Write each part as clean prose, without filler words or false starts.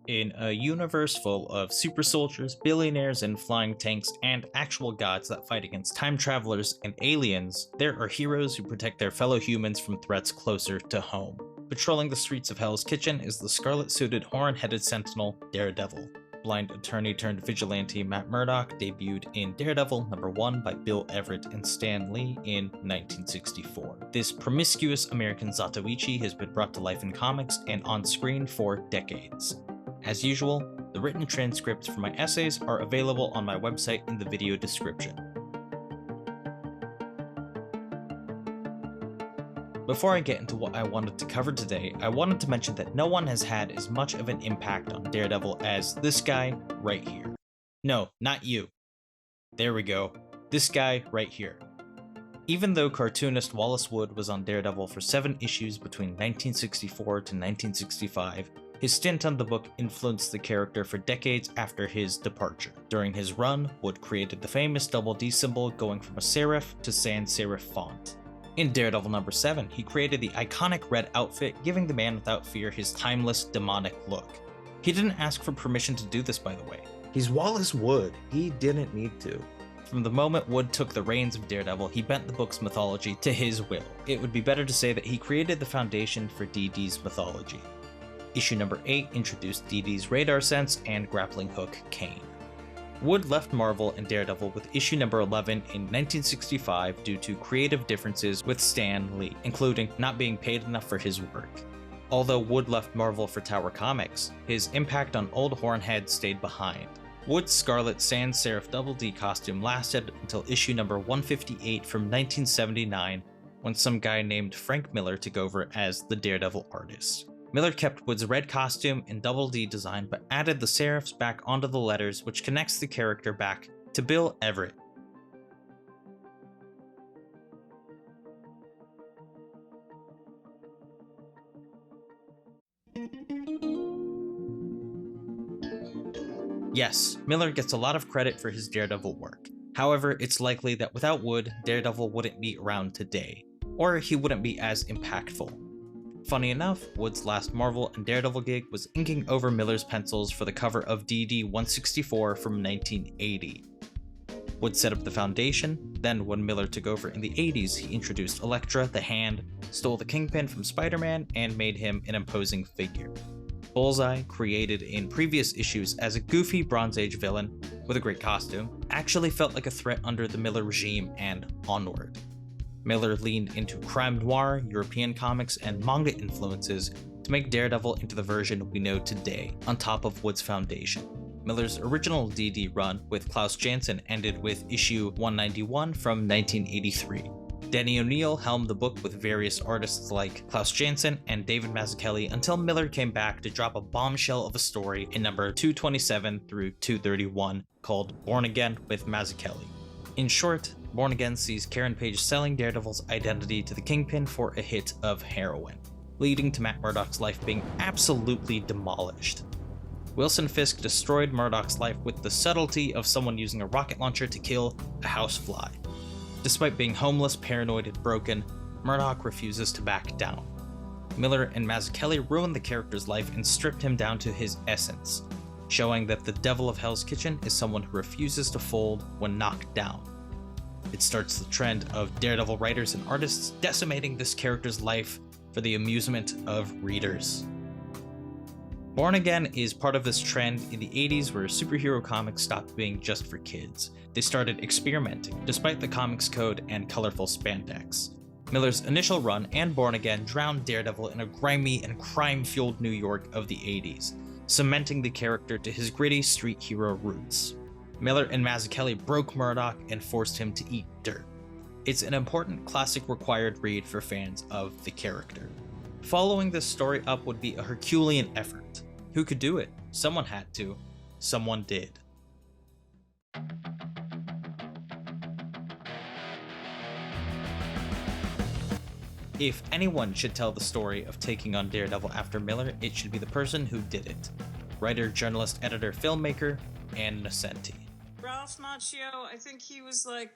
In a universe full of super soldiers, billionaires, and flying tanks, and actual gods that fight against time travelers and aliens, there are heroes who protect their fellow humans from threats closer to home. Patrolling the streets of Hell's Kitchen is the scarlet-suited, horn-headed sentinel, Daredevil. Blind attorney-turned-vigilante Matt Murdock debuted in Daredevil #1 by Bill Everett and Stan Lee in 1964. This promiscuous American Zatoichi has been brought to life in comics and on screen for decades. As usual, the written transcripts for my essays are available on my website in the video description. Before I get into what I wanted to cover today, I wanted to mention that no one has had as much of an impact on Daredevil as this guy right here. No, not you. There we go. This guy right here. Even though cartoonist Wallace Wood was on Daredevil for 7 issues between 1964 to 1965, his stint on the book influenced the character for decades after his departure. During his run, Wood created the famous double D symbol going from a serif to sans serif font. In Daredevil #7, he created the iconic red outfit, giving the man without fear his timeless, demonic look. He didn't ask for permission to do this, by the way. He's Wallace Wood. He didn't need to. From the moment Wood took the reins of Daredevil, he bent the book's mythology to his will. It would be better to say that he created the foundation for DD's mythology. Issue #8 introduced DD's radar sense and grappling hook Kane. Wood left Marvel and Daredevil with issue #11 in 1965 due to creative differences with Stan Lee, including not being paid enough for his work. Although Wood left Marvel for Tower Comics, his impact on Old Hornhead stayed behind. Wood's Scarlet Sans Serif Double D costume lasted until issue #158 from 1979, when some guy named Frank Miller took over as the Daredevil artist. Miller kept Wood's red costume and Double D design, but added the serifs back onto the letters, which connects the character back to Bill Everett. Yes, Miller gets a lot of credit for his Daredevil work. However, it's likely that without Wood, Daredevil wouldn't be around today, or he wouldn't be as impactful. Funny enough, Wood's last Marvel and Daredevil gig was inking over Miller's pencils for the cover of DD 164 from 1980. Wood set up the foundation, then when Miller took over in the 80s, he introduced Elektra, the Hand, stole the Kingpin from Spider-Man, and made him an imposing figure. Bullseye, created in previous issues as a goofy Bronze Age villain with a great costume, actually felt like a threat under the Miller regime and onward. Miller leaned into crime noir, European comics, and manga influences to make Daredevil into the version we know today, on top of Wood's foundation. Miller's original DD run with Klaus Janson ended with issue 191 from 1983. Denny O'Neil helmed the book with various artists like Klaus Janson and David Mazzucchelli until Miller came back to drop a bombshell of a story in number 227 through 231 called Born Again with Mazzucchelli. In short, Born Again sees Karen Page selling Daredevil's identity to the Kingpin for a hit of heroin, leading to Matt Murdock's life being absolutely demolished. Wilson Fisk destroyed Murdock's life with the subtlety of someone using a rocket launcher to kill a housefly. Despite being homeless, paranoid, and broken, Murdock refuses to back down. Miller and Mazzucchelli ruined the character's life and stripped him down to his essence, showing that the Devil of Hell's Kitchen is someone who refuses to fold when knocked down. It starts the trend of Daredevil writers and artists decimating this character's life for the amusement of readers. Born Again is part of this trend in the 80s where superhero comics stopped being just for kids. They started experimenting, despite the comics code and colorful spandex. Miller's initial run and Born Again drowned Daredevil in a grimy and crime-fueled New York of the 80s, cementing the character to his gritty street hero roots. Miller and Mazzucchelli broke Murdock and forced him to eat dirt. It's an important classic required read for fans of the character. Following this story up would be a Herculean effort. Who could do it? Someone had to. Someone did. If anyone should tell the story of taking on Daredevil after Miller, it should be the person who did it. Writer, journalist, editor, filmmaker, Ann Nocenti. Ralph Macchio, I think he was like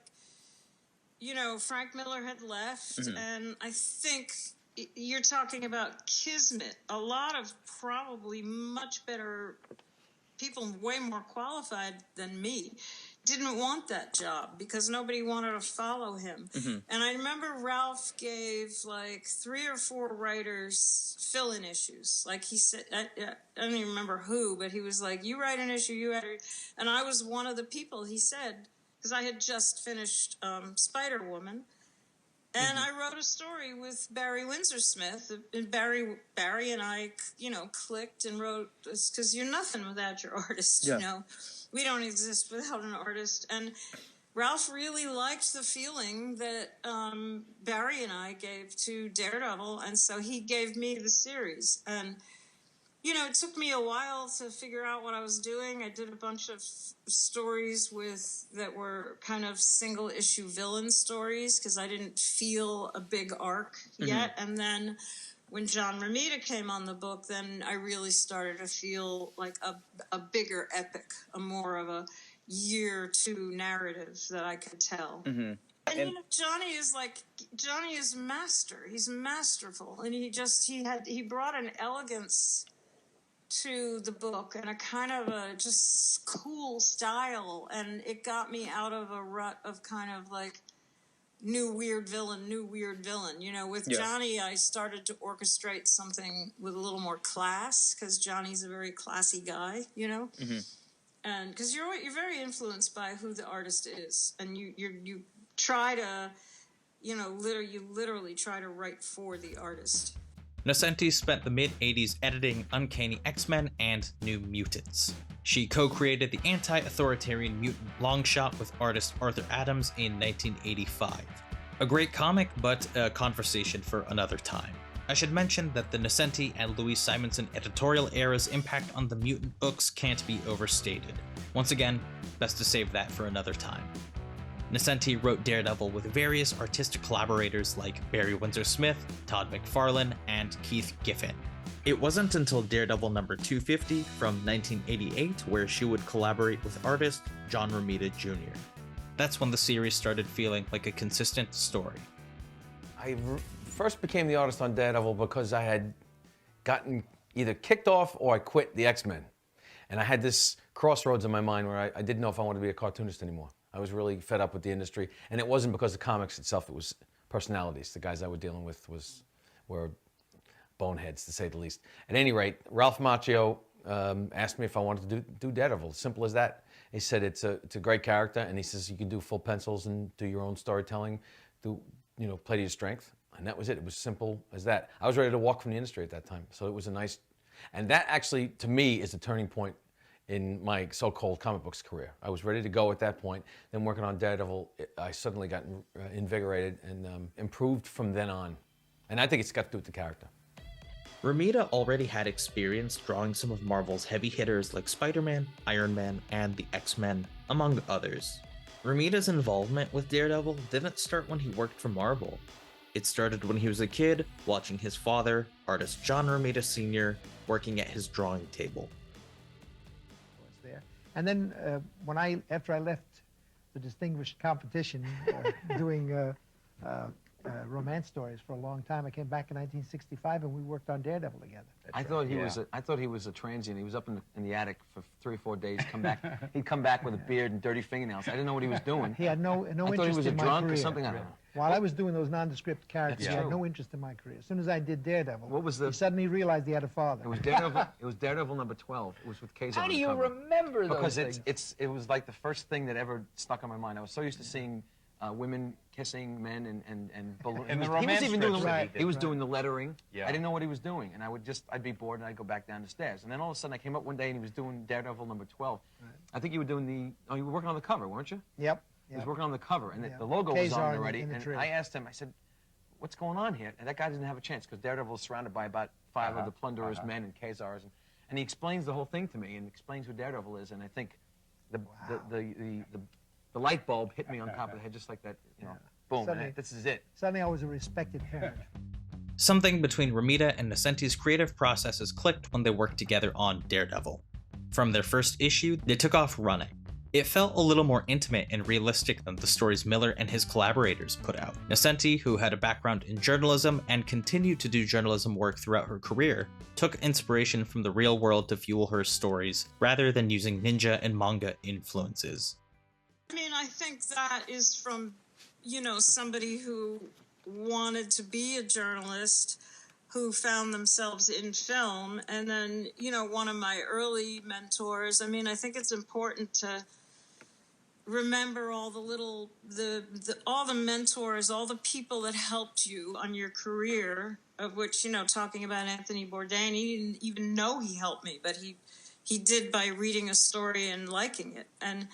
Frank Miller had left, and I think you're talking about Kismet. A lot of probably much better people, way more qualified than me, didn't want that job because nobody wanted to follow him. And I remember Ralph gave like 3 or 4 writers fill-in issues. Like he said, I don't even remember who, but he was like, you write an issue, you edit. And I was one of the people, he said, because I had just finished Spider-Woman. And I wrote a story with Barry Windsor-Smith, and Barry and I, clicked and wrote, because you're nothing without your artist, We don't exist without an artist. And Ralph really liked the feeling that Barry and I gave to Daredevil, and so he gave me the series. And, it took me a while to figure out what I was doing. I did a bunch of stories that were kind of single-issue villain stories because I didn't feel a big arc yet. And then when John Romita came on the book, then I really started to feel like a bigger epic, more of a year 2 narrative that I could tell. And Johnny is master. He's masterful, and he brought an elegance to the book and a kind of a just cool style, and it got me out of a rut of kind of like new weird villain. With Johnny, I started to orchestrate something with a little more class because Johnny's a very classy guy, and because you're very influenced by who the artist is, and you try to, literally try to write for the artist. Nocenti spent the mid-80s editing Uncanny X-Men and New Mutants. She co-created the anti-authoritarian mutant Longshot with artist Arthur Adams in 1985. A great comic, but a conversation for another time. I should mention that the Nocenti and Louise Simonson editorial era's impact on the mutant books can't be overstated. Once again, best to save that for another time. Nocenti wrote Daredevil with various artistic collaborators like Barry Windsor-Smith, Todd McFarlane, and Keith Giffen. It wasn't until Daredevil number 250 from 1988 where she would collaborate with artist John Romita Jr. That's when the series started feeling like a consistent story. I first became the artist on Daredevil because I had gotten either kicked off or I quit the X-Men. And I had this crossroads in my mind where I didn't know if I wanted to be a cartoonist anymore. I was really fed up with the industry, and it wasn't because of comics itself, it was personalities. The guys I was dealing with were boneheads, to say the least. At any rate, Ralph Macchio asked me if I wanted to do Daredevil, simple as that. He said it's a great character, and he says you can do full pencils and do your own storytelling, play to your strength, and that was it. It was simple as that. I was ready to walk from the industry at that time, so it was and that actually, to me, is a turning point in my so-called comic books career. I was ready to go at that point. Then working on Daredevil, I suddenly got invigorated and improved from then on. And I think it's got to do with the character. Romita already had experience drawing some of Marvel's heavy hitters like Spider-Man, Iron Man, and the X-Men, among others. Romita's involvement with Daredevil didn't start when he worked for Marvel. It started when he was a kid, watching his father, artist John Romita Sr., working at his drawing table. And then after I left the distinguished competition doing romance stories for a long time, I came back in 1965 and we worked on Daredevil together. I thought he was a transient. He was up in the attic for 3 or 4 days. He'd come back with a beard and dirty fingernails. I didn't know what he was doing. He had no I interest in my career. I thought he was a drunk or something. I don't know. While I was doing those nondescript characters, he had no interest in my career. As soon as I did Daredevil, he suddenly realized he had a father. It was Daredevil. It was Daredevil number 12. It was with Kazar. How do you remember those things? Because it was like the first thing that ever stuck in my mind. I was so used to seeing women kissing men and balloons. He was doing the lettering. Yeah. I didn't know what he was doing, and I'd be bored and I'd go back down the stairs. And then all of a sudden I came up one day and he was doing Daredevil number 12. Right. I think you were doing you were working on the cover, weren't you? Yep. He was working on the cover, and the logo was on already. And I asked him, I said, what's going on here? And that guy didn't have a chance because Daredevil was surrounded by about 5 of the Plunderers men and Kazars. And he explains the whole thing to me and explains who Daredevil is. And I think the light bulb hit me on top of the head just like that, boom, suddenly, this is it. Suddenly I was a respected parent. Something between Romita and Nocenti's creative processes clicked when they worked together on Daredevil. From their first issue, they took off running. It felt a little more intimate and realistic than the stories Miller and his collaborators put out. Nocenti, who had a background in journalism and continued to do journalism work throughout her career, took inspiration from the real world to fuel her stories, rather than using ninja and manga influences. I mean, I think that is from, somebody who wanted to be a journalist, who found themselves in film, and then, one of my early mentors. I mean, I think it's important to remember all all the mentors, all the people that helped you on your career, of which, talking about Anthony Bourdain, he didn't even know he helped me, but he did by reading a story and liking it. And,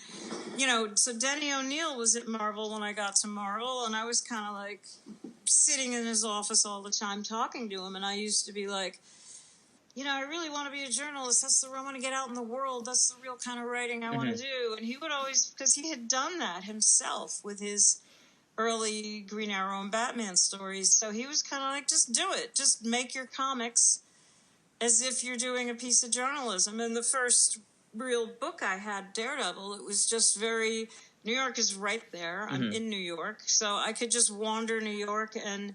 so Denny O'Neil was at Marvel when I got to Marvel, and I was kind of like sitting in his office all the time talking to him, and I used to be like, I really want to be a journalist. That's the I want to get out in the world. That's the real kind of writing I want to do. And he would always, because he had done that himself with his early Green Arrow and Batman stories. So he was kind of like, just do it. Just make your comics as if you're doing a piece of journalism. And the first real book I had, Daredevil, it was just very, New York is right there. I'm in New York. So I could just wander New York and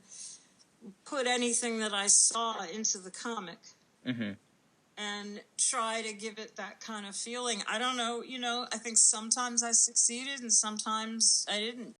put anything that I saw into the comic. And try to give it that kind of feeling. I don't know, I think sometimes I succeeded and sometimes I didn't.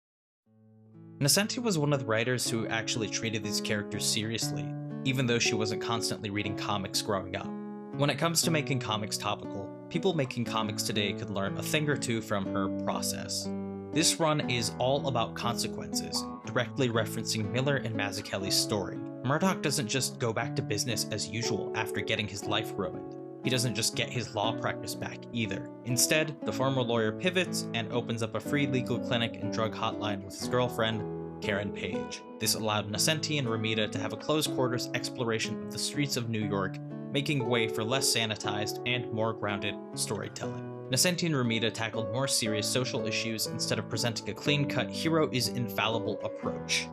Nocenti was one of the writers who actually treated these characters seriously, even though she wasn't constantly reading comics growing up. When it comes to making comics topical, people making comics today could learn a thing or two from her process. This run is all about consequences, directly referencing Miller and Mazzucchelli's story. Murdock doesn't just go back to business as usual after getting his life ruined. He doesn't just get his law practice back either. Instead, the former lawyer pivots and opens up a free legal clinic and drug hotline with his girlfriend, Karen Page. This allowed Nocenti and Romita to have a close-quarters exploration of the streets of New York, making way for less sanitized and more grounded storytelling. Nocenti and Romita tackled more serious social issues instead of presenting a clean-cut hero-is-infallible approach.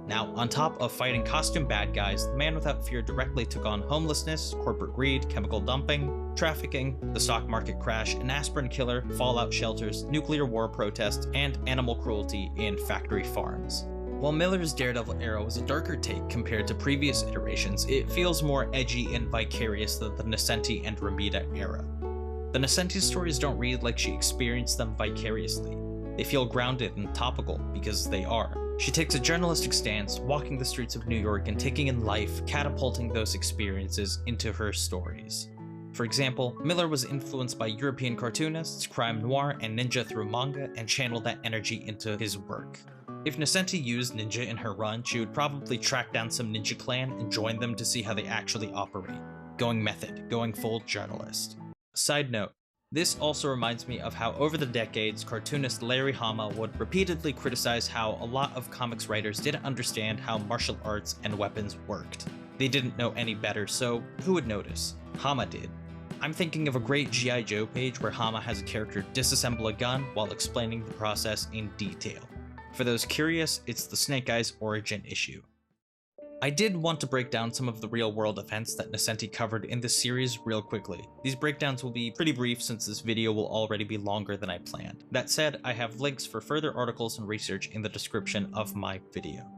Now, on top of fighting costume bad guys, the Man Without Fear directly took on homelessness, corporate greed, chemical dumping, trafficking, the stock market crash, an aspirin killer, fallout shelters, nuclear war protests, and animal cruelty in factory farms. While Miller's Daredevil era was a darker take compared to previous iterations, it feels more edgy and vicarious than the Nocenti and Romita era. The Nocenti stories don't read like she experienced them vicariously. They feel grounded and topical because they are. She takes a journalistic stance, walking the streets of New York and taking in life, catapulting those experiences into her stories. For example, Miller was influenced by European cartoonists, crime noir, and ninja through manga, and channeled that energy into his work. If Nocenti used ninja in her run, she would probably track down some ninja clan and join them to see how they actually operate. Going method, going full journalist. Side note, this also reminds me of how over the decades, cartoonist Larry Hama would repeatedly criticize how a lot of comics writers didn't understand how martial arts and weapons worked. They didn't know any better, so who would notice? Hama did. I'm thinking of a great G.I. Joe page where Hama has a character disassemble a gun while explaining the process in detail. For those curious, it's the Snake Eyes origin issue. I did want to break down some of the real-world events that Nocenti covered in this series real quickly. These breakdowns will be pretty brief since this video will already be longer than I planned. That said, I have links for further articles and research in the description of my video.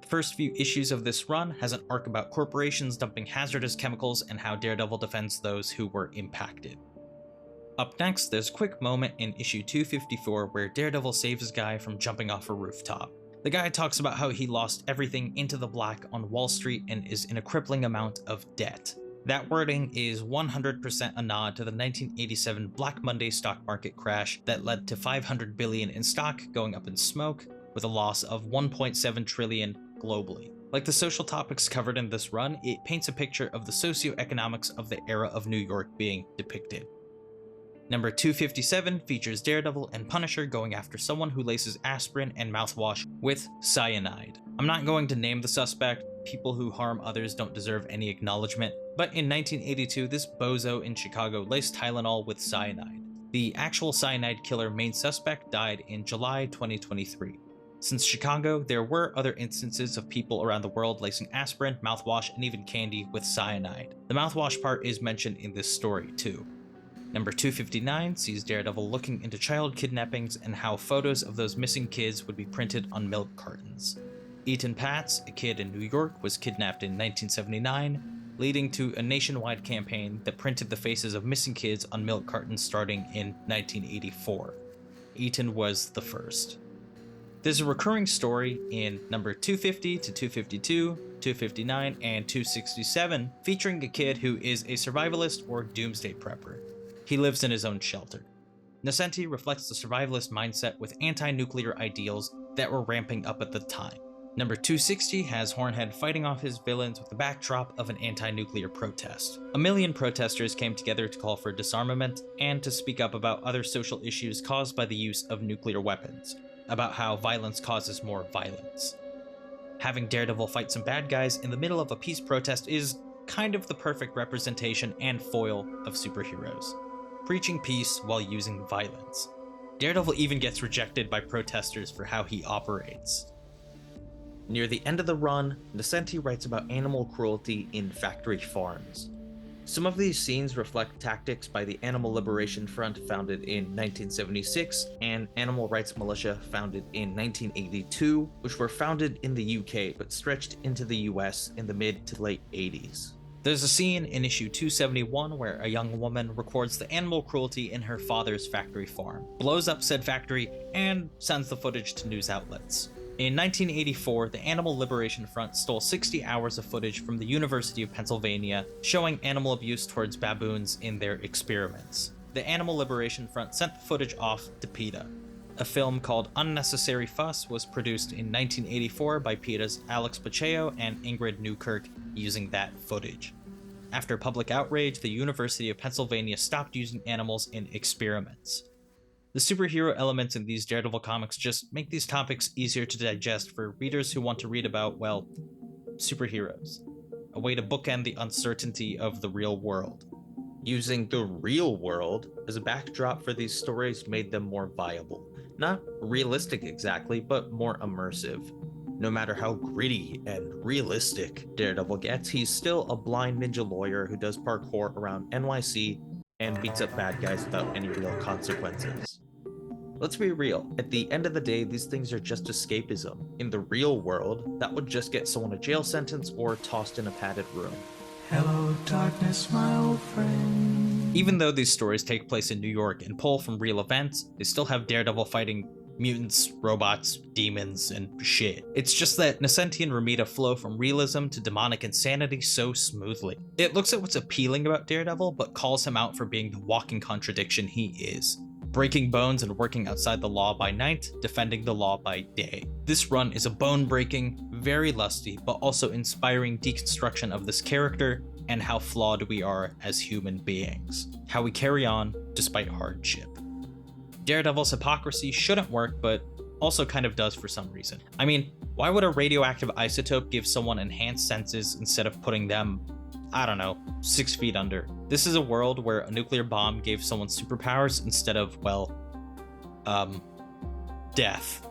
The first few issues of this run has an arc about corporations dumping hazardous chemicals and how Daredevil defends those who were impacted. Up next, there's a quick moment in issue 254 where Daredevil saves a guy from jumping off a rooftop. The guy talks about how he lost everything into the black on Wall Street and is in a crippling amount of debt. That wording is 100% a nod to the 1987 Black Monday stock market crash that led to $500 billion in stock going up in smoke, with a loss of $1.7 trillion globally. Like the social topics covered in this run, it paints a picture of the socioeconomics of the era of New York being depicted. Number 257 features Daredevil and Punisher going after someone who laces aspirin and mouthwash with cyanide. I'm not going to name the suspect, people who harm others don't deserve any acknowledgement, but in 1982 this bozo in Chicago laced Tylenol with cyanide. The actual cyanide killer main suspect died in July 2023. Since Chicago, there were other instances of people around the world lacing aspirin, mouthwash, and even candy with cyanide. The mouthwash part is mentioned in this story too. Number 259 sees Daredevil looking into child kidnappings and how photos of those missing kids would be printed on milk cartons. Ethan Patz, a kid in New York, was kidnapped in 1979, leading to a nationwide campaign that printed the faces of missing kids on milk cartons starting in 1984. Ethan was the first. There's a recurring story in number 250 to 252, 259, and 267 featuring a kid who is a survivalist or doomsday prepper. He lives in his own shelter. Nocenti reflects the survivalist mindset with anti-nuclear ideals that were ramping up at the time. Number 260 has Hornhead fighting off his villains with the backdrop of an anti-nuclear protest. A million protesters came together to call for disarmament and to speak up about other social issues caused by the use of nuclear weapons, about how violence causes more violence. Having Daredevil fight some bad guys in the middle of a peace protest is kind of the perfect representation and foil of superheroes, preaching peace while using violence. Daredevil even gets rejected by protesters for how he operates. Near the end of the run, Nocenti writes about animal cruelty in factory farms. Some of these scenes reflect tactics by the Animal Liberation Front founded in 1976 and Animal Rights Militia founded in 1982, which were founded in the UK but stretched into the US in the mid to late 80s. There's a scene in issue 271 where a young woman records the animal cruelty in her father's factory farm, blows up said factory, and sends the footage to news outlets. In 1984, the Animal Liberation Front stole 60 hours of footage from the University of Pennsylvania showing animal abuse towards baboons in their experiments. The Animal Liberation Front sent the footage off to PETA. A film called Unnecessary Fuss was produced in 1984 by PETA's Alex Pacheco and Ingrid Newkirk using that footage. After public outrage, the University of Pennsylvania stopped using animals in experiments. The superhero elements in these Daredevil comics just make these topics easier to digest for readers who want to read about, well, superheroes. A way to bookend the uncertainty of the real world. Using the real world as a backdrop for these stories made them more viable. Not realistic exactly, but more immersive. No matter how gritty and realistic Daredevil gets, he's still a blind ninja lawyer who does parkour around NYC and beats up bad guys without any real consequences. Let's be real, at the end of the day, these things are just escapism. In the real world, that would just get someone a jail sentence or tossed in a padded room. Hello, darkness, my old friend. Even though these stories take place in New York and pull from real events, they still have Daredevil fighting mutants, robots, demons, and shit. It's just that Nocenti and Romita flow from realism to demonic insanity so smoothly. It looks at what's appealing about Daredevil, but calls him out for being the walking contradiction he is. Breaking bones and working outside the law by night, defending the law by day. This run is a bone-breaking, very lusty, but also inspiring deconstruction of this character and how flawed we are as human beings. How we carry on despite hardship. Daredevil's hypocrisy shouldn't work, but also kind of does for some reason. I mean, why would a radioactive isotope give someone enhanced senses instead of putting them, I don't know, 6 feet under? This is a world where a nuclear bomb gave someone superpowers instead of, well, death.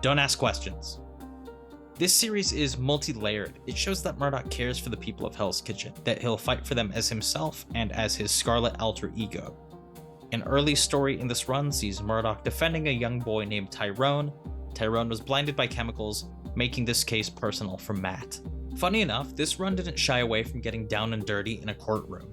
Don't ask questions. This series is multi-layered. It shows that Murdock cares for the people of Hell's Kitchen, that he'll fight for them as himself and as his Scarlet alter ego. An early story in this run sees Murdock defending a young boy named Tyrone. Tyrone was blinded by chemicals, making this case personal for Matt. Funny enough, this run didn't shy away from getting down and dirty in a courtroom.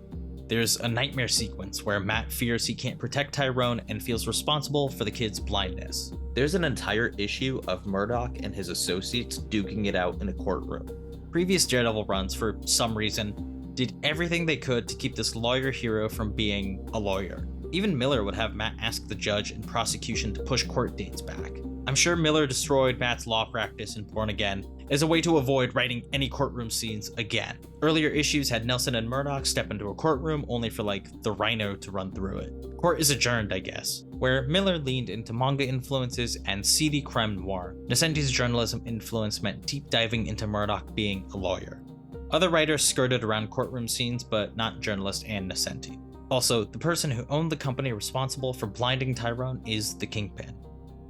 There's a nightmare sequence where Matt fears he can't protect Tyrone and feels responsible for the kid's blindness. There's an entire issue of Murdock and his associates duking it out in a courtroom. Previous Daredevil runs, for some reason, did everything they could to keep this lawyer hero from being a lawyer. Even Miller would have Matt ask the judge and prosecution to push court dates back. I'm sure Miller destroyed Matt's law practice in Born Again as a way to avoid writing any courtroom scenes again. Earlier issues had Nelson and Murdock step into a courtroom only for the Rhino to run through it. Court is adjourned, I guess, where Miller leaned into manga influences and seedy crime noir. Nocenti's journalism influence meant deep diving into Murdock being a lawyer. Other writers skirted around courtroom scenes, but not journalist Ann Nocenti. Also, the person who owned the company responsible for blinding Tyrone is the Kingpin.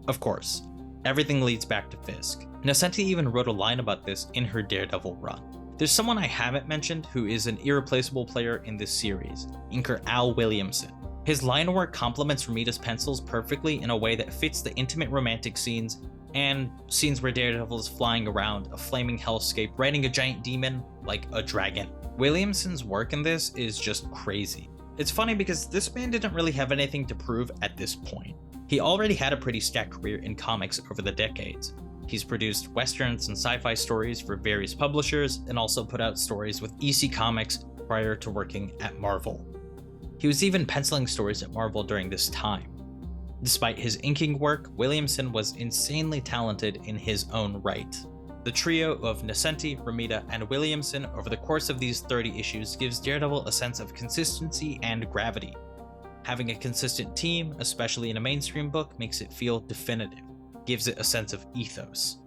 Of course, everything leads back to Fisk. Nocenti even wrote a line about this in her Daredevil run. There's someone I haven't mentioned who is an irreplaceable player in this series, inker Al Williamson. His line work complements Romita's pencils perfectly in a way that fits the intimate romantic scenes and scenes where Daredevil is flying around a flaming hellscape riding a giant demon like a dragon. Williamson's work in this is just crazy. It's funny because this man didn't really have anything to prove at this point. He already had a pretty stacked career in comics over the decades. He's produced westerns and sci-fi stories for various publishers and also put out stories with EC Comics prior to working at Marvel. He was even penciling stories at Marvel during this time. Despite his inking work, Williamson was insanely talented in his own right. The trio of Nocenti, Romita, and Williamson over the course of these 30 issues gives Daredevil a sense of consistency and gravity. Having a consistent team, especially in a mainstream book, makes it feel definitive, gives it a sense of ethos.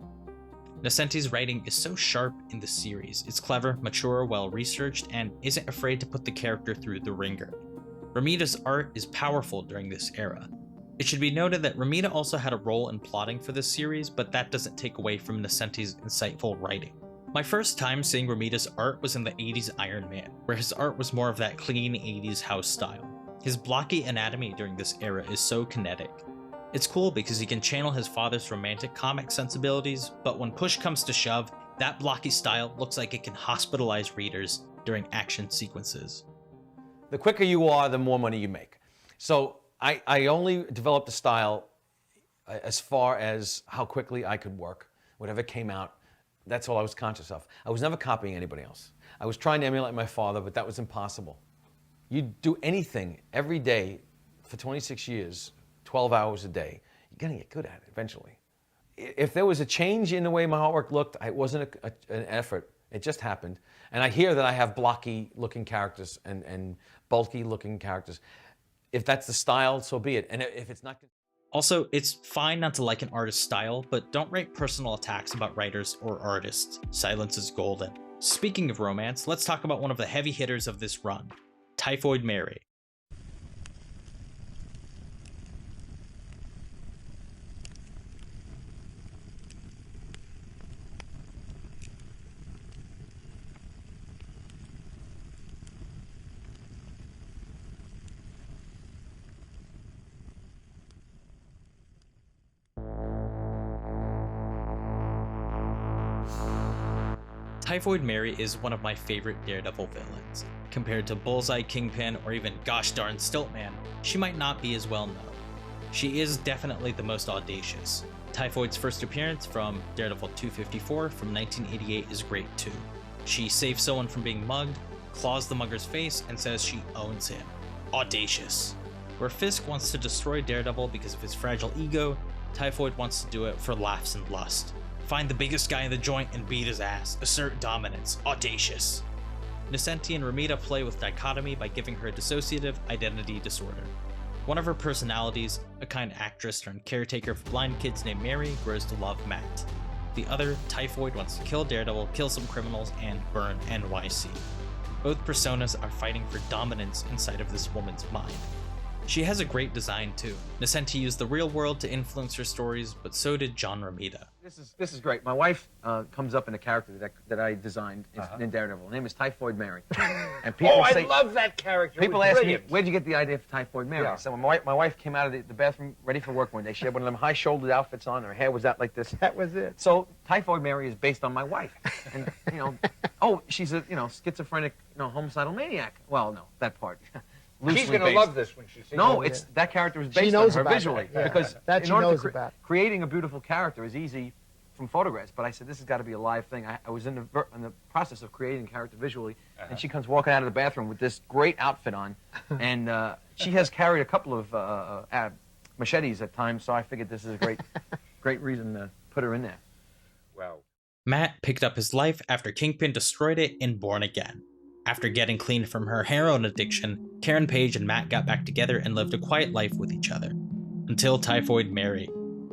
Nocenti's writing is so sharp in the series. It's clever, mature, well-researched, and isn't afraid to put the character through the ringer. Romita's art is powerful during this era. It should be noted that Romita also had a role in plotting for this series, but that doesn't take away from Nocenti's insightful writing. My first time seeing Romita's art was in the 80s Iron Man, where his art was more of that clean 80s house style. His blocky anatomy during this era is so kinetic. It's cool because he can channel his father's romantic comic sensibilities, but when push comes to shove, that blocky style looks like it can hospitalize readers during action sequences. The quicker you are, the more money you make. So I only developed a style as far as how quickly I could work. Whatever came out, that's all I was conscious of. I was never copying anybody else. I was trying to emulate my father, but that was impossible. You do anything every day for 26 years, 12 hours a day, you're gonna get good at it eventually. If there was a change in the way my artwork looked, it wasn't an effort, it just happened. And I hear that I have blocky looking characters and bulky looking characters. If that's the style, so be it. And if it's not... Also, it's fine not to like an artist's style, but don't write personal attacks about writers or artists. Silence is golden. Speaking of romance, let's talk about one of the heavy hitters of this run, Typhoid Mary. Typhoid Mary is one of my favorite Daredevil villains. Compared to Bullseye, Kingpin, or even gosh darn Stiltman, she might not be as well known. She is definitely the most audacious. Typhoid's first appearance from Daredevil 254 from 1988 is great too. She saves someone from being mugged, claws the mugger's face, and says she owns him. Audacious. Where Fisk wants to destroy Daredevil because of his fragile ego, Typhoid wants to do it for laughs and lust. Find the biggest guy in the joint and beat his ass. Assert dominance. Audacious. Nocenti and Romita play with dichotomy by giving her a dissociative identity disorder. One of her personalities, a kind actress turned caretaker for blind kids named Mary, grows to love Matt. The other, Typhoid, wants to kill Daredevil, kill some criminals, and burn NYC. Both personas are fighting for dominance inside of this woman's mind. She has a great design too. Nocenti used the real world to influence her stories, but so did John Romita. This is great. My wife comes up in a character that I designed in Daredevil. Her name is Typhoid Mary. And people say, I love that character. People ask me, where'd you get the idea for Typhoid Mary? Yeah. So when my wife came out of the bathroom ready for work one day, she had one of them high-shouldered outfits on. Her hair was out like this. That was it. So Typhoid Mary is based on my wife. And, oh, she's a, schizophrenic, homicidal maniac. Well, no, that part. She's going to love this when she sees it. No, that character is based on her visually. That. Yeah. Because that in she order knows to about. creating a beautiful character is easy from photographs, but I said, this has got to be a live thing. I was in the process of creating a character visually, and she comes walking out of the bathroom with this great outfit on, and she has carried a couple of machetes at times, so I figured this is a great reason to put her in there. Wow. Matt picked up his life after Kingpin destroyed it in Born Again. After getting clean from her heroin addiction, Karen Page and Matt got back together and lived a quiet life with each other. Until Typhoid Mary.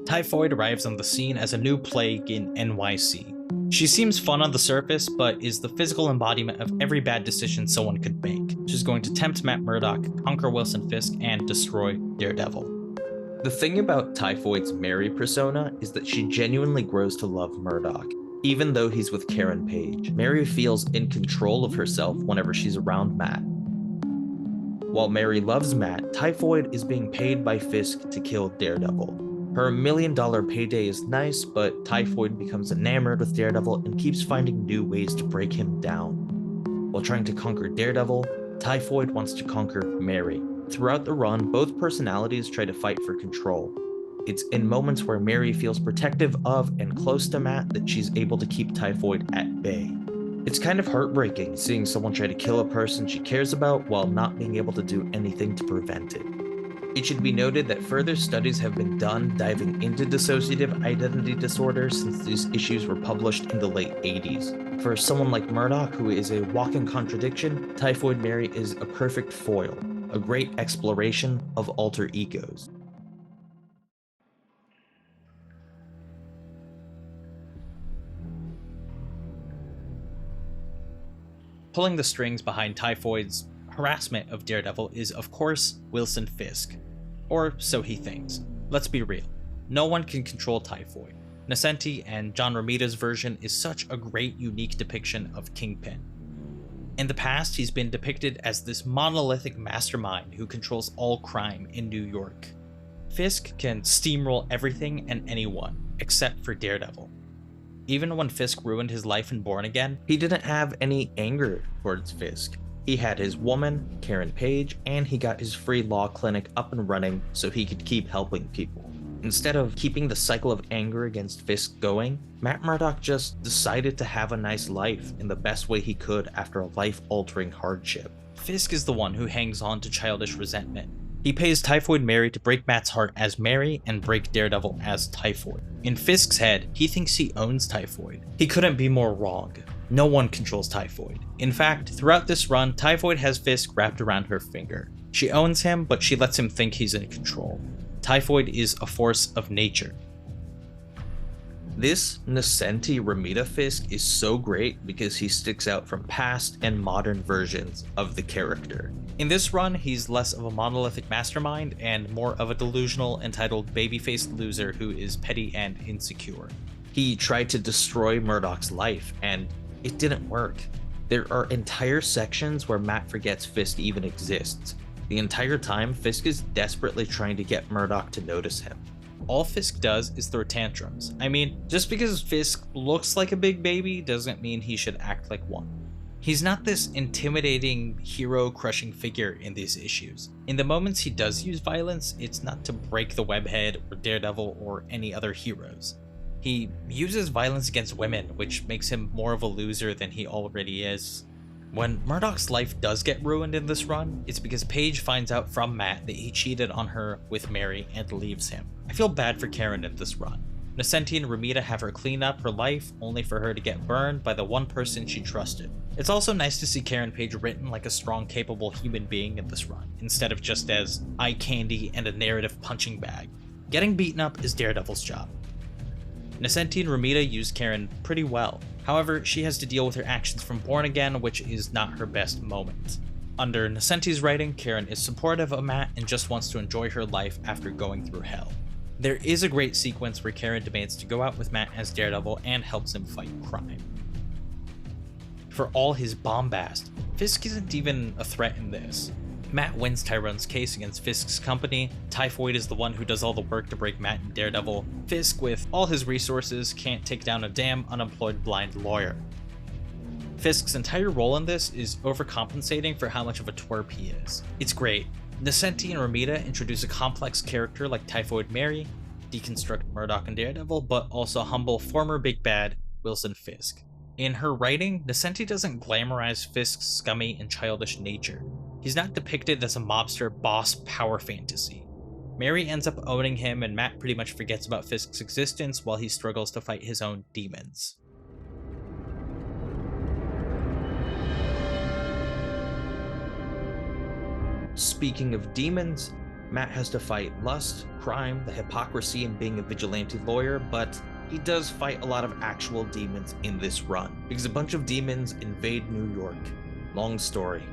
Typhoid arrives on the scene as a new plague in NYC. She seems fun on the surface, but is the physical embodiment of every bad decision someone could make. She's going to tempt Matt Murdock, conquer Wilson Fisk, and destroy Daredevil. The thing about Typhoid's Mary persona is that she genuinely grows to love Murdock. Even though he's with Karen Page, Mary feels in control of herself whenever she's around Matt. While Mary loves Matt, Typhoid is being paid by Fisk to kill Daredevil. Her $1 million payday is nice, but Typhoid becomes enamored with Daredevil and keeps finding new ways to break him down. While trying to conquer Daredevil, Typhoid wants to conquer Mary. Throughout the run, both personalities try to fight for control. It's in moments where Mary feels protective of and close to Matt that she's able to keep Typhoid at bay. It's kind of heartbreaking seeing someone try to kill a person she cares about while not being able to do anything to prevent it. It should be noted that further studies have been done diving into dissociative identity disorder since these issues were published in the late 80s. For someone like Murdock, who is a walking contradiction, Typhoid Mary is a perfect foil, a great exploration of alter egos. Pulling the strings behind Typhoid's harassment of Daredevil is, of course, Wilson Fisk. Or so he thinks. Let's be real. No one can control Typhoid. Nocenti and John Romita's version is such a great, unique depiction of Kingpin. In the past, he's been depicted as this monolithic mastermind who controls all crime in New York. Fisk can steamroll everything and anyone, except for Daredevil. Even when Fisk ruined his life in Born Again, he didn't have any anger towards Fisk. He had his woman, Karen Page, and he got his free law clinic up and running so he could keep helping people. Instead of keeping the cycle of anger against Fisk going, Matt Murdock just decided to have a nice life in the best way he could after a life-altering hardship. Fisk is the one who hangs on to childish resentment. He pays Typhoid Mary to break Matt's heart as Mary and break Daredevil as Typhoid. In Fisk's head, he thinks he owns Typhoid. He couldn't be more wrong. No one controls Typhoid. In fact, throughout this run, Typhoid has Fisk wrapped around her finger. She owns him, but she lets him think he's in control. Typhoid is a force of nature. This Nocenti Romita Fisk is so great because he sticks out from past and modern versions of the character. In this run, he's less of a monolithic mastermind and more of a delusional, entitled baby-faced loser who is petty and insecure. He tried to destroy Murdock's life, and it didn't work. There are entire sections where Matt forgets Fisk even exists. The entire time, Fisk is desperately trying to get Murdock to notice him. All Fisk does is throw tantrums. I mean, just because Fisk looks like a big baby doesn't mean he should act like one. He's not this intimidating, hero-crushing figure in these issues. In the moments he does use violence, it's not to break the Webhead or Daredevil or any other heroes. He uses violence against women, which makes him more of a loser than he already is. When Murdock's life does get ruined in this run, it's because Paige finds out from Matt that he cheated on her with Mary and leaves him. I feel bad for Karen in this run. Nocenti and Romita have her clean up her life, only for her to get burned by the one person she trusted. It's also nice to see Karen Page written like a strong, capable human being in this run, instead of just as eye candy and a narrative punching bag. Getting beaten up is Daredevil's job. Nocenti and Romita use Karen pretty well. However, she has to deal with her actions from Born Again, which is not her best moment. Under Nocenti's writing, Karen is supportive of Matt and just wants to enjoy her life after going through hell. There is a great sequence where Karen demands to go out with Matt as Daredevil and helps him fight crime. For all his bombast, Fisk isn't even a threat in this. Matt wins Tyrone's case against Fisk's company. Typhoid is the one who does all the work to break Matt and Daredevil. Fisk, with all his resources, can't take down a damn unemployed blind lawyer. Fisk's entire role in this is overcompensating for how much of a twerp he is. It's great. Nocenti and Romita introduce a complex character like Typhoid Mary, deconstruct Murdock and Daredevil, but also humble former big bad Wilson Fisk. In her writing, Nocenti doesn't glamorize Fisk's scummy and childish nature. He's not depicted as a mobster boss power fantasy. Mary ends up owning him, and Matt pretty much forgets about Fisk's existence while he struggles to fight his own demons. Speaking of demons, Matt has to fight lust, crime, the hypocrisy in being a vigilante lawyer, but he does fight a lot of actual demons in this run, because a bunch of demons invade New York. Long story.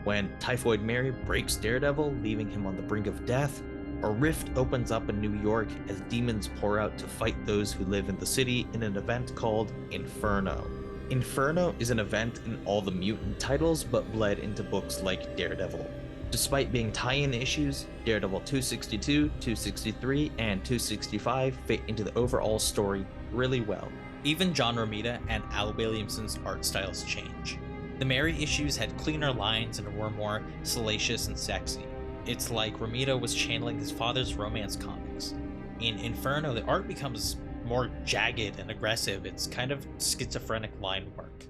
When Typhoid Mary breaks Daredevil, leaving him on the brink of death, a rift opens up in New York as demons pour out to fight those who live in the city in an event called Inferno. Inferno is an event in all the mutant titles, but bled into books like Daredevil. Despite being tie-in issues, Daredevil 262, 263, and 265 fit into the overall story really well. Even John Romita and Al Williamson's art styles change. The Mary issues had cleaner lines and were more salacious and sexy. It's like Romita was channeling his father's romance comics. In Inferno, the art becomes more jagged and aggressive. It's kind of schizophrenic line work.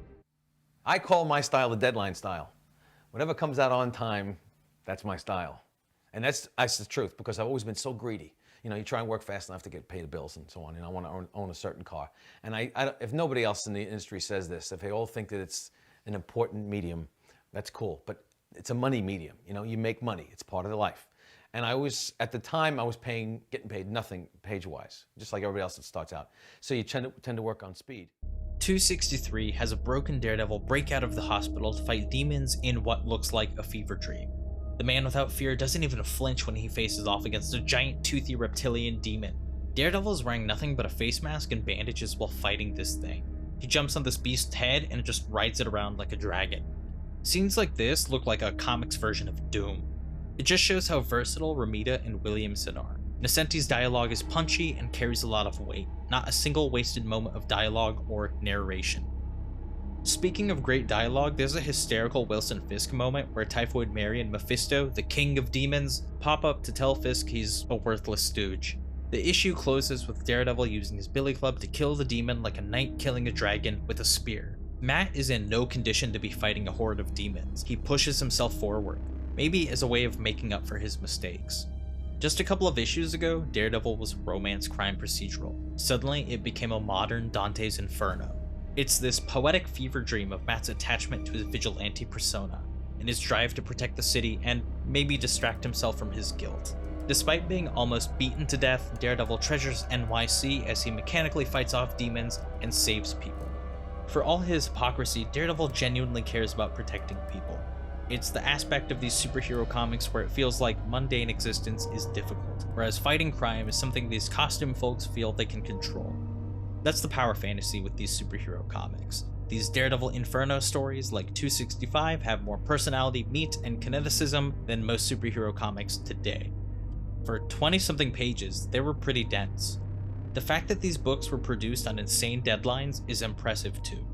I call my style the deadline style. Whatever comes out on time, that's my style. And that's the truth, because I've always been so greedy. You know, you try and work fast enough to pay the bills and so on. And I want to own a certain car. And if nobody else in the industry says this, if they all think that it's an important medium, that's cool. But it's a money medium. You know, you make money. It's part of the life. And at the time, I was getting paid nothing page-wise, just like everybody else that starts out. So you tend to work on speed. 263 has a broken Daredevil break out of the hospital to fight demons in what looks like a fever dream. The man without fear doesn't even flinch when he faces off against a giant toothy reptilian demon. Daredevil is wearing nothing but a face mask and bandages while fighting this thing. He jumps on this beast's head and just rides it around like a dragon. Scenes like this look like a comics version of Doom. It just shows how versatile Romita and Williamson are. Nocenti's dialogue is punchy and carries a lot of weight, not a single wasted moment of dialogue or narration. Speaking of great dialogue, there's a hysterical Wilson Fisk moment where Typhoid Mary and Mephisto, the king of demons, pop up to tell Fisk he's a worthless stooge. The issue closes with Daredevil using his billy club to kill the demon like a knight killing a dragon with a spear. Matt is in no condition to be fighting a horde of demons. He pushes himself forward, maybe as a way of making up for his mistakes. Just a couple of issues ago, Daredevil was a romance crime procedural. Suddenly, it became a modern Dante's Inferno. It's this poetic fever dream of Matt's attachment to his vigilante persona, and his drive to protect the city and maybe distract himself from his guilt. Despite being almost beaten to death, Daredevil treasures NYC as he mechanically fights off demons and saves people. For all his hypocrisy, Daredevil genuinely cares about protecting people. It's the aspect of these superhero comics where it feels like mundane existence is difficult, whereas fighting crime is something these costume folks feel they can control. That's the power fantasy with these superhero comics. These Daredevil Inferno stories, like 265, have more personality, meat, and kineticism than most superhero comics today. For 20-something pages, they were pretty dense. The fact that these books were produced on insane deadlines is impressive too.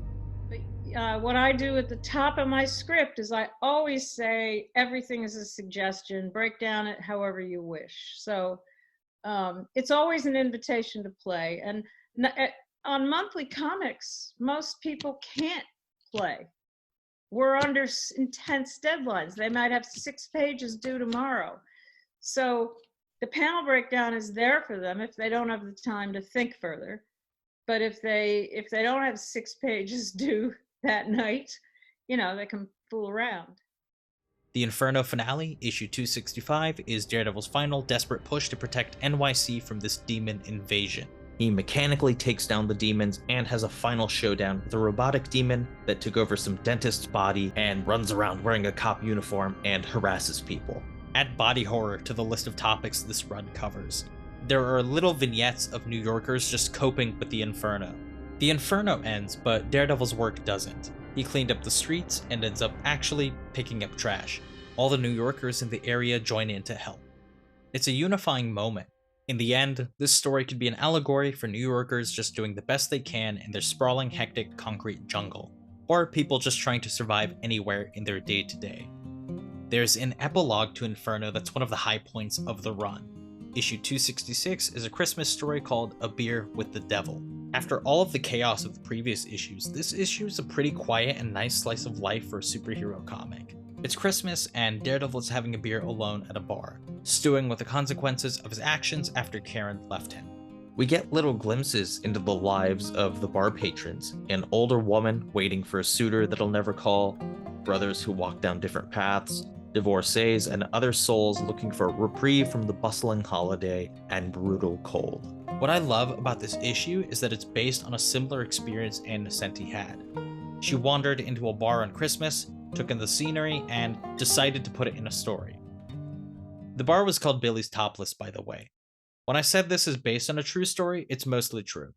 What I do at the top of my script is I always say everything is a suggestion, break down it however you wish. So it's always an invitation to play. And on monthly comics, most people can't play. We're under intense deadlines. They might have 6 pages due tomorrow. So the panel breakdown is there for them if they don't have the time to think further. But if they don't have 6 pages due that night, you know, they can fool around. The Inferno finale, issue 265, is Daredevil's final desperate push to protect NYC from this demon invasion. He mechanically takes down the demons and has a final showdown with a robotic demon that took over some dentist's body and runs around wearing a cop uniform and harasses people. Add body horror to the list of topics this run covers. There are little vignettes of New Yorkers just coping with the Inferno. The Inferno ends, but Daredevil's work doesn't. He cleaned up the streets and ends up actually picking up trash. All the New Yorkers in the area join in to help. It's a unifying moment. In the end, this story could be an allegory for New Yorkers just doing the best they can in their sprawling, hectic, concrete jungle, or people just trying to survive anywhere in their day-to-day. There's an epilogue to Inferno that's one of the high points of the run. Issue 266 is a Christmas story called A Beer with the Devil. After all of the chaos of the previous issues, this issue is a pretty quiet and nice slice of life for a superhero comic. It's Christmas, and Daredevil is having a beer alone at a bar, stewing with the consequences of his actions after Karen left him. We get little glimpses into the lives of the bar patrons, an older woman waiting for a suitor that'll never call, brothers who walk down different paths, divorcees, and other souls looking for a reprieve from the bustling holiday and brutal cold. What I love about this issue is that it's based on a similar experience Ann Nocenti had. She wandered into a bar on Christmas, took in the scenery, and decided to put it in a story. The bar was called Billy's Topless, by the way. When I said this is based on a true story, it's mostly true.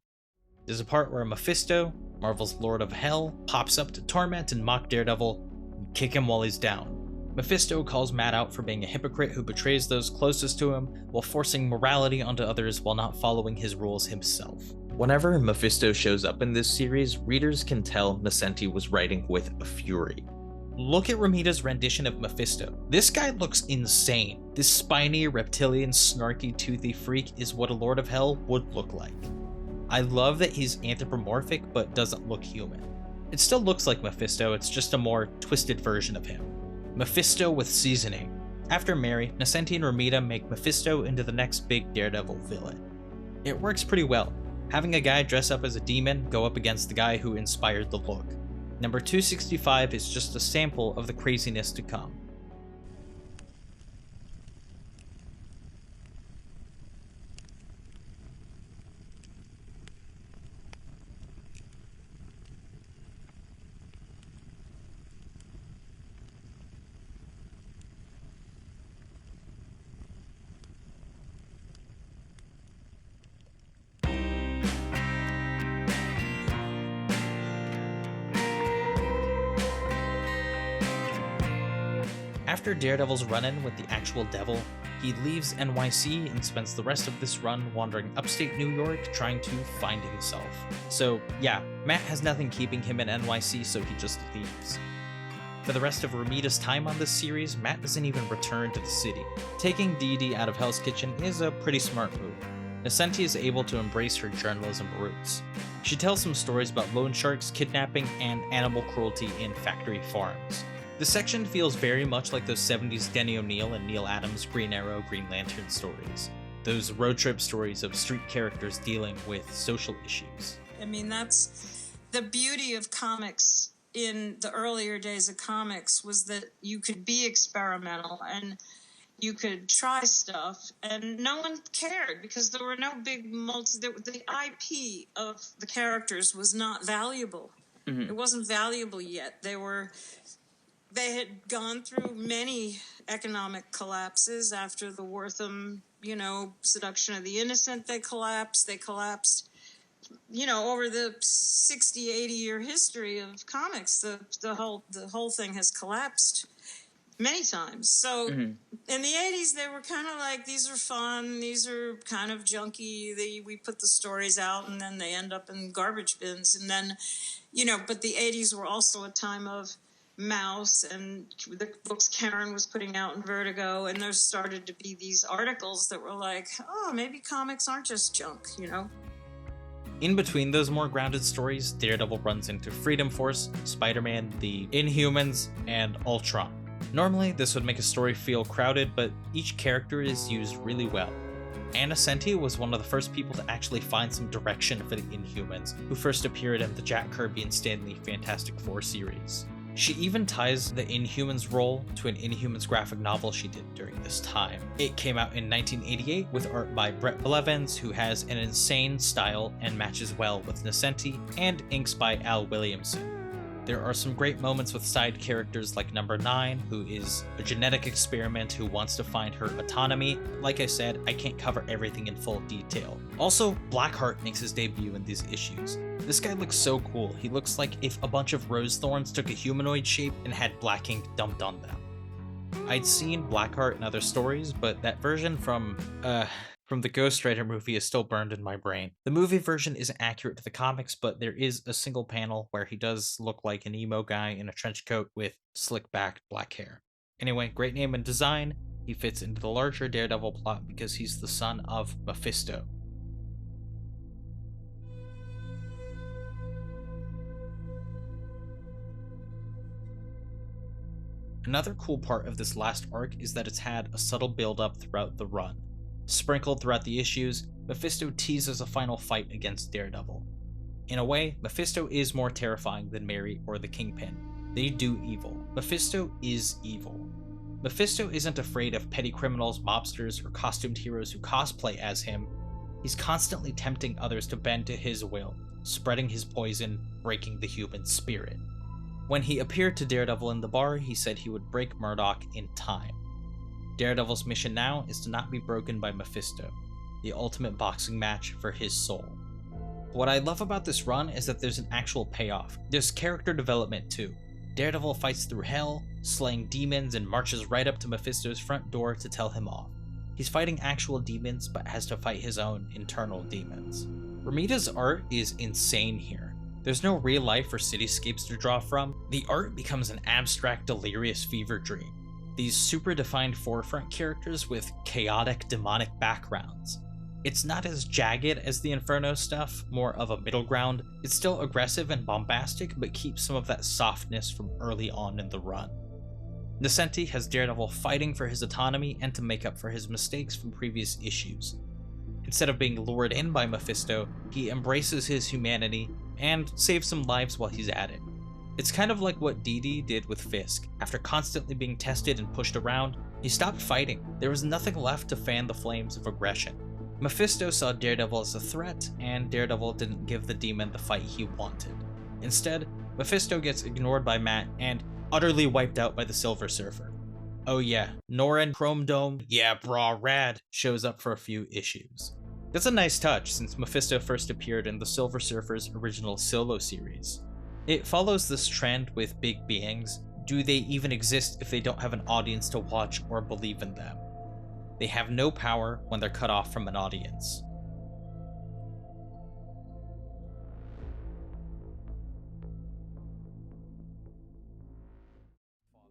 There's a part where Mephisto, Marvel's Lord of Hell, pops up to torment and mock Daredevil and kick him while he's down. Mephisto calls Matt out for being a hypocrite who betrays those closest to him while forcing morality onto others while not following his rules himself. Whenever Mephisto shows up in this series, readers can tell Nocenti was writing with a fury. Look at Romita's rendition of Mephisto. This guy looks insane. This spiny, reptilian, snarky, toothy freak is what a Lord of Hell would look like. I love that he's anthropomorphic but doesn't look human. It still looks like Mephisto, it's just a more twisted version of him. Mephisto with seasoning. After Mary, Nocenti and Romita make Mephisto into the next big Daredevil villain. It works pretty well, having a guy dress up as a demon go up against the guy who inspired the look. Number 265 is just a sample of the craziness to come. After Daredevil's run-in with the actual devil, he leaves NYC and spends the rest of this run wandering upstate New York trying to find himself. So yeah, Matt has nothing keeping him in NYC, so he just leaves. For the rest of Romita's time on this series, Matt doesn't even return to the city. Taking Dee Dee out of Hell's Kitchen is a pretty smart move. Nocenti is able to embrace her journalism roots. She tells some stories about loan sharks, kidnapping, and animal cruelty in factory farms. This section feels very much like those 70s Denny O'Neil and Neil Adams Green Arrow, Green Lantern stories. Those road trip stories of street characters dealing with social issues. I mean, that's the beauty of comics in the earlier days of comics, was that you could be experimental and you could try stuff and no one cared because there were no big the IP of the characters was not valuable. Mm-hmm. It wasn't valuable yet. They had gone through many economic collapses after the Wortham, Seduction of the Innocent. They collapsed, over the 60, 80-year history of comics. The whole thing has collapsed many times. So in the 80s, they were kind of like, these are fun, these are kind of junky. We put the stories out and then they end up in garbage bins. And then, but the 80s were also a time of Mouse and the books Karen was putting out in Vertigo, and there started to be these articles that were like, oh, maybe comics aren't just junk, In between those more grounded stories, Daredevil runs into Freedom Force, Spider-Man, the Inhumans, and Ultron. Normally, this would make a story feel crowded, but each character is used really well. Ann Nocenti was one of the first people to actually find some direction for the Inhumans, who first appeared in the Jack Kirby and Stan Lee Fantastic Four series. She even ties the Inhumans role to an Inhumans graphic novel she did during this time. It came out in 1988 with art by Brett Blevins, who has an insane style and matches well with Nocenti, and inks by Al Williamson. There are some great moments with side characters like Number 9, who is a genetic experiment who wants to find her autonomy. Like I said, I can't cover everything in full detail. Also, Blackheart makes his debut in these issues. This guy looks so cool. He looks like if a bunch of rose thorns took a humanoid shape and had black ink dumped on them. I'd seen Blackheart in other stories, but that version from the Ghost Rider movie is still burned in my brain. The movie version isn't accurate to the comics, but there is a single panel where he does look like an emo guy in a trench coat with slick-backed black hair. Anyway, great name and design. He fits into the larger Daredevil plot because he's the son of Mephisto. Another cool part of this last arc is that it's had a subtle build-up throughout the run. Sprinkled throughout the issues, Mephisto teases a final fight against Daredevil. In a way, Mephisto is more terrifying than Mary or the Kingpin. They do evil. Mephisto is evil. Mephisto isn't afraid of petty criminals, mobsters, or costumed heroes who cosplay as him. He's constantly tempting others to bend to his will, spreading his poison, breaking the human spirit. When he appeared to Daredevil in the bar, he said he would break Murdock in time. Daredevil's mission now is to not be broken by Mephisto, the ultimate boxing match for his soul. What I love about this run is that there's an actual payoff. There's character development too. Daredevil fights through hell, slaying demons, and marches right up to Mephisto's front door to tell him off. He's fighting actual demons, but has to fight his own internal demons. Romita's art is insane here. There's no real life or cityscapes to draw from. The art becomes an abstract, delirious fever dream. These super defined forefront characters with chaotic, demonic backgrounds. It's not as jagged as the Inferno stuff, more of a middle ground. It's still aggressive and bombastic, but keeps some of that softness from early on in the run. Nocenti has Daredevil fighting for his autonomy and to make up for his mistakes from previous issues. Instead of being lured in by Mephisto, he embraces his humanity and saves some lives while he's at it. It's kind of like what Dee did with Fisk. After constantly being tested and pushed around, he stopped fighting. There was nothing left to fan the flames of aggression. Mephisto saw Daredevil as a threat, and Daredevil didn't give the demon the fight he wanted. Instead, Mephisto gets ignored by Matt and utterly wiped out by the Silver Surfer. Oh yeah, Norrin Chrome Dome, yeah brah rad, shows up for a few issues. That's a nice touch since Mephisto first appeared in the Silver Surfer's original solo series. It follows this trend with big beings. Do they even exist if they don't have an audience to watch or believe in them? They have no power when they're cut off from an audience.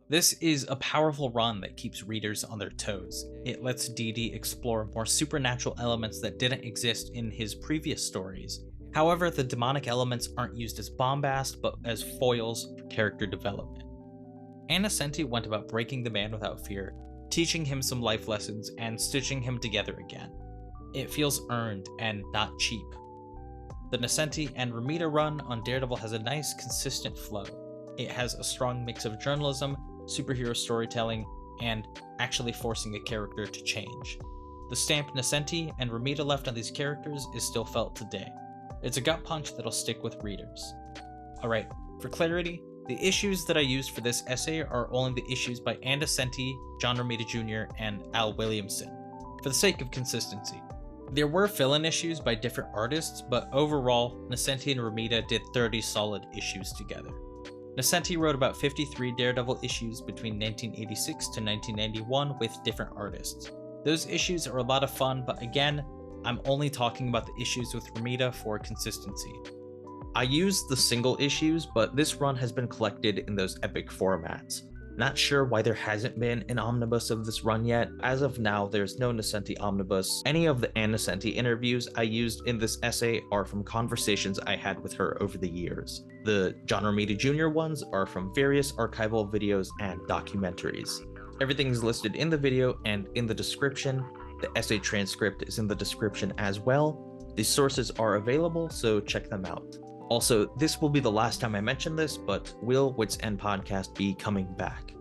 This is a powerful run that keeps readers on their toes. It lets Dee explore more supernatural elements that didn't exist in his previous stories. However, the demonic elements aren't used as bombast, but as foils for character development. Ann Nocenti went about breaking the man without fear, teaching him some life lessons, and stitching him together again. It feels earned and not cheap. The Nocenti and Romita run on Daredevil has a nice, consistent flow. It has a strong mix of journalism, superhero storytelling, and actually forcing a character to change. The stamp Nocenti and Romita left on these characters is still felt today. It's a gut punch that'll stick with readers. Alright, for clarity, the issues that I used for this essay are only the issues by Ann Nocenti, John Romita Jr., and Al Williamson, for the sake of consistency. There were fill-in issues by different artists, but overall, Nocenti and Romita did 30 solid issues together. Nocenti wrote about 53 Daredevil issues between 1986 to 1991 with different artists. Those issues are a lot of fun, but again, I'm only talking about the issues with Romita for consistency. I used the single issues, but this run has been collected in those epic formats. Not sure why there hasn't been an omnibus of this run yet. As of now, there's no Nocenti omnibus. Any of the Ann Nocenti interviews I used in this essay are from conversations I had with her over the years. The John Romita Jr. ones are from various archival videos and documentaries. Everything is listed in the video and in the description. The essay transcript is in the description as well. These sources are available, so check them out. Also, this will be the last time I mention this, but will Wits End Podcast be coming back?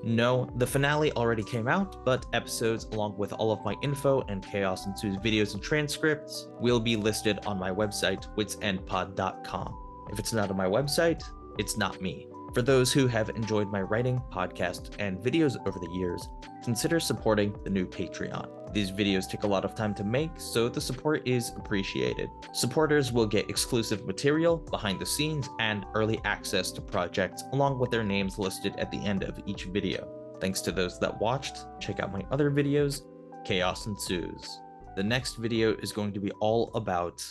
No, the finale already came out, but episodes along with all of my info and Chaos Ensues videos and transcripts will be listed on my website, witsendpod.com. If it's not on my website, it's not me. For those who have enjoyed my writing, podcast, and videos over the years, consider supporting the new Patreon. These videos take a lot of time to make, so the support is appreciated. Supporters will get exclusive material, behind the scenes, and early access to projects, along with their names listed at the end of each video. Thanks to those that watched. Check out my other videos. Chaos Ensues. The next video is going to be all about